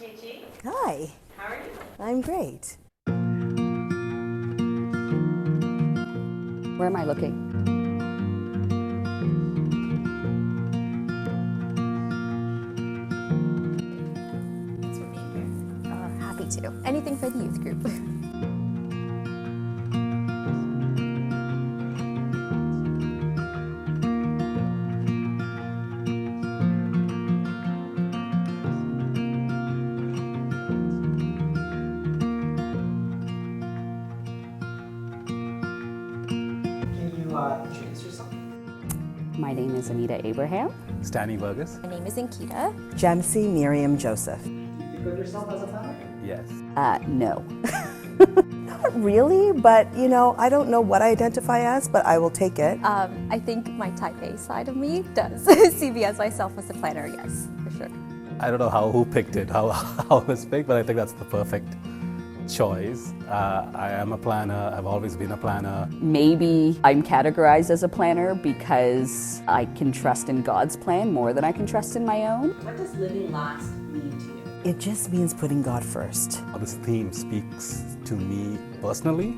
JG. Hi, How are you? I'm great. Where am I looking? Thanks for being here. Happy to. Anything for the youth group. Can you introduce yourself? My name is Anita Abraham. Stanley Burgess? My name is Ankita. Jamsi Miriam Joseph. Do you think of yourself as a planner? Yes. No. Not really, but I don't know what I identify as, but I will take it. I think my type A side of me does see me as myself as a planner, yes, for sure. I don't know who picked it, how it was picked, but I think that's the perfect choice. I am a planner. I've always been a planner. Maybe I'm categorized as a planner because I can trust in God's plan more than I can trust in my own. What does living last mean to you? It just means putting God first. This theme speaks to me personally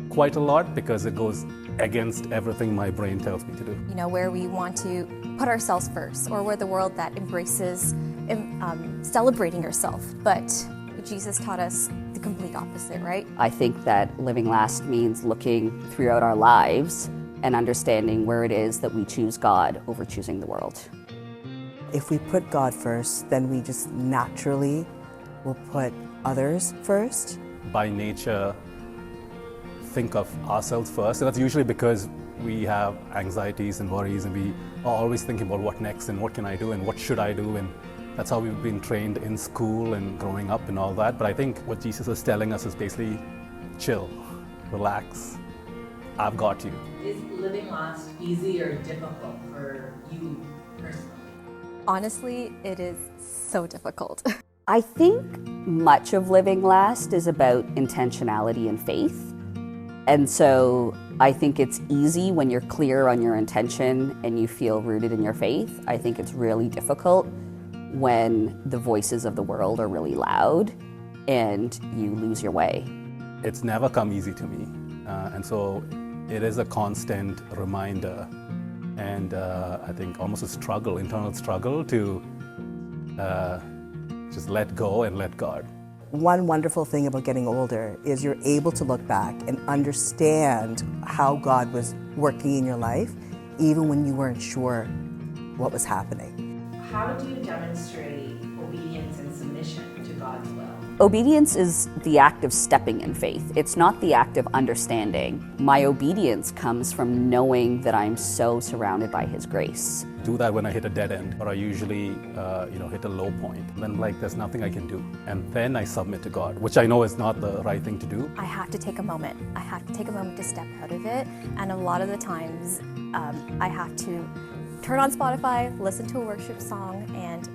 quite a lot because it goes against everything my brain tells me to do. You know, where we want to put ourselves first, or we're the world that embraces celebrating yourself. But Jesus taught us the complete opposite, right? I think that living last means looking throughout our lives and understanding where it is that we choose God over choosing the world. If we put God first, then we just naturally will put others first. By nature, think of ourselves first, and that's usually because we have anxieties and worries, and we are always thinking about what next and what can I do and what should I do, and that's how we've been trained in school and growing up and all that. But I think what Jesus is telling us is basically chill, relax, I've got you. Is living last easy or difficult for you personally? Honestly, it is so difficult. I think much of living last is about intentionality and faith. And so I think it's easy when you're clear on your intention and you feel rooted in your faith. I think it's really difficult when the voices of the world are really loud and you lose your way. It's never come easy to me. And so it is a constant reminder and I think almost a struggle, internal struggle to just let go and let God. One wonderful thing about getting older is you're able to look back and understand how God was working in your life, even when you weren't sure what was happening. How do you demonstrate obedience and submission to God's will? Obedience is the act of stepping in faith. It's not the act of understanding. My obedience comes from knowing that I'm so surrounded by His grace. Do that when I hit a dead end, or I usually, hit a low point. Then there's nothing I can do. And then I submit to God, which I know is not the right thing to do. I have to take a moment. I have to take a moment to step out of it. And a lot of the times, I have to turn on Spotify, listen to a worship song, and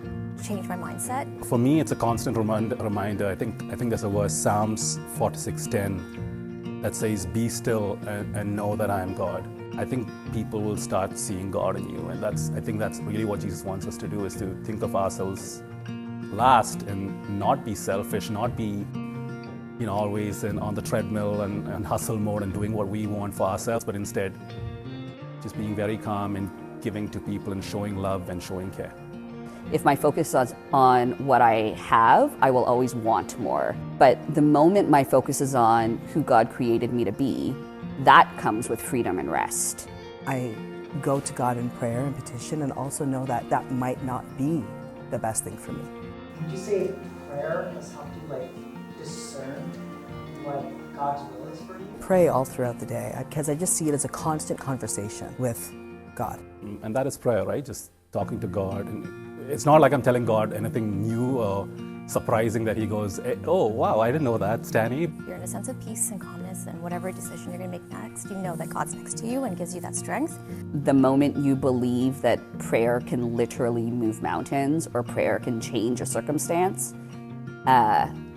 change my mindset. For me, it's a constant reminder. I think there's a verse, Psalms 46:10, that says, "Be still and know that I am God." I think people will start seeing God in you, and I think that's really what Jesus wants us to do, is to think of ourselves last and not be selfish, not be always on the treadmill and hustle mode and doing what we want for ourselves, but instead just being very calm and giving to people and showing love and showing care. If my focus is on what I have, I will always want more. But the moment my focus is on who God created me to be, that comes with freedom and rest. I go to God in prayer and petition, and also know that that might not be the best thing for me. Would you say prayer has helped you discern what God's will is for you? Pray all throughout the day, because I just see it as a constant conversation with God. And that is prayer, right? Just talking to God. And it's not like I'm telling God anything new or surprising that He goes, "Oh, wow, I didn't know that, Stanny." You're in a sense of peace and calmness, and whatever decision you're going to make next, you know that God's next to you and gives you that strength. The moment you believe that prayer can literally move mountains or prayer can change a circumstance,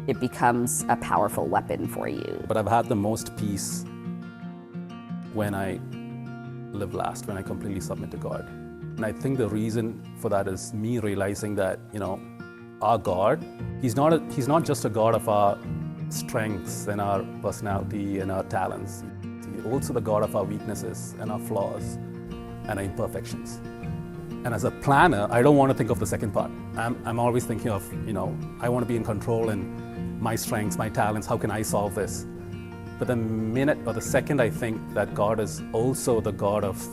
it becomes a powerful weapon for you. But I've had the most peace when I live last, when I completely submit to God. And I think the reason for that is me realizing that, our God, He's not just a God of our strengths and our personality and our talents. He's also the God of our weaknesses and our flaws and our imperfections. And as a planner, I don't want to think of the second part. I'm always thinking of, I want to be in control and my strengths, my talents, how can I solve this? But the minute or the second I think that God is also the God of,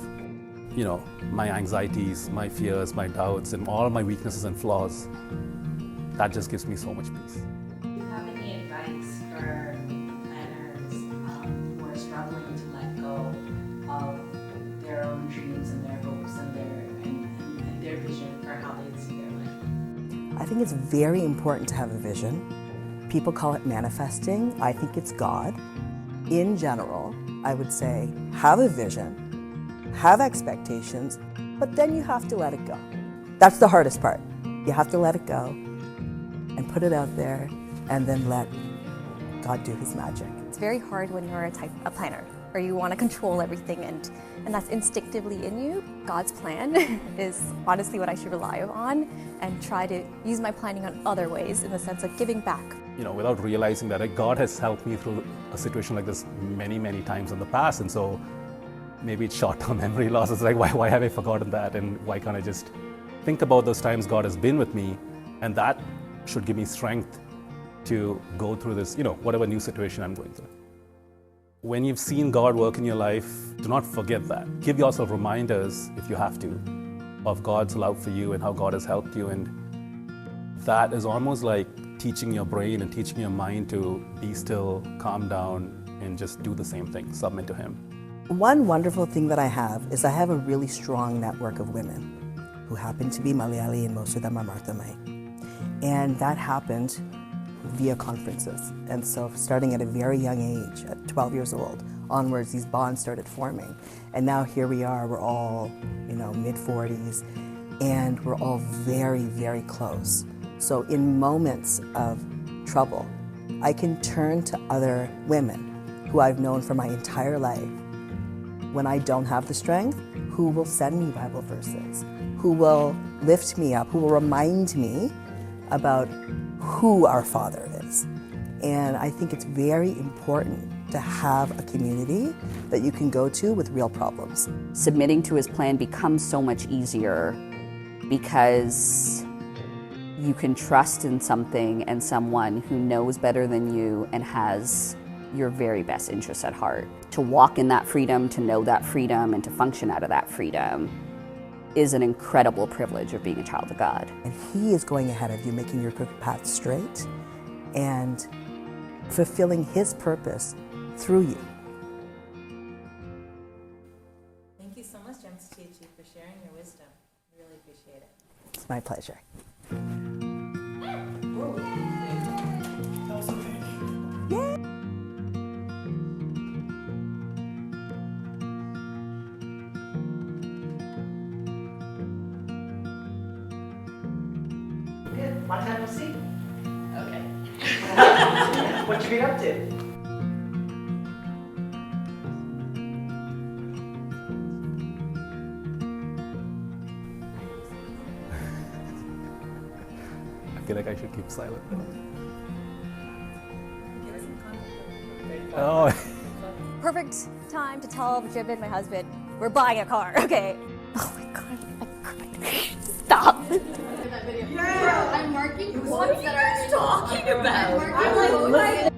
my anxieties, my fears, my doubts, and all my weaknesses and flaws, that just gives me so much peace. Do you have any advice for planners who are struggling to let go of their own dreams and their hopes and their vision for how they see their life? I think it's very important to have a vision. People call it manifesting. I think it's God. In general, I would say have a vision, have expectations, but then you have to let it go. That's the hardest part. You have to let it go and put it out there and then let God do His magic. It's very hard when you're a planner, or you want to control everything, and that's instinctively in you. God's plan is honestly what I should rely on and try to use my planning on other ways in the sense of giving back. Without realizing that God has helped me through a situation like this many, many times in the past. And so maybe it's short-term memory loss. It's like, why have I forgotten that? And why can't I just think about those times God has been with me? And that should give me strength to go through this, whatever new situation I'm going through. When you've seen God work in your life, do not forget that. Give yourself reminders, if you have to, of God's love for you and how God has helped you. And that is almost like teaching your brain and teaching your mind to be still, calm down, and just do the same thing, submit to Him. One wonderful thing that I have is I have a really strong network of women who happen to be Malayali, and most of them are Marthamite. And that happened via conferences. And so starting at a very young age, at 12 years old, onwards, these bonds started forming. And now here we are, we're all, mid-40s, and we're all very, very close. So in moments of trouble, I can turn to other women who I've known for my entire life when I don't have the strength, who will send me Bible verses, who will lift me up, who will remind me about who our Father is. And I think it's very important to have a community that you can go to with real problems. Submitting to His plan becomes so much easier because you can trust in something and someone who knows better than you and has your very best interests at heart. To walk in that freedom, to know that freedom, and to function out of that freedom is an incredible privilege of being a child of God. And He is going ahead of you, making your crooked path straight and fulfilling His purpose through you. Thank you so much, James Chichi, for sharing your wisdom. Really appreciate it. It's my pleasure. Good. Want to have a seat? Okay. What you been up to? I feel like I should keep silent. Oh. Perfect time to tell Jibin, my husband, we're buying a car. Okay. Oh my God, I cried. Stop. I'm marking quotes that are talking about? I'm like,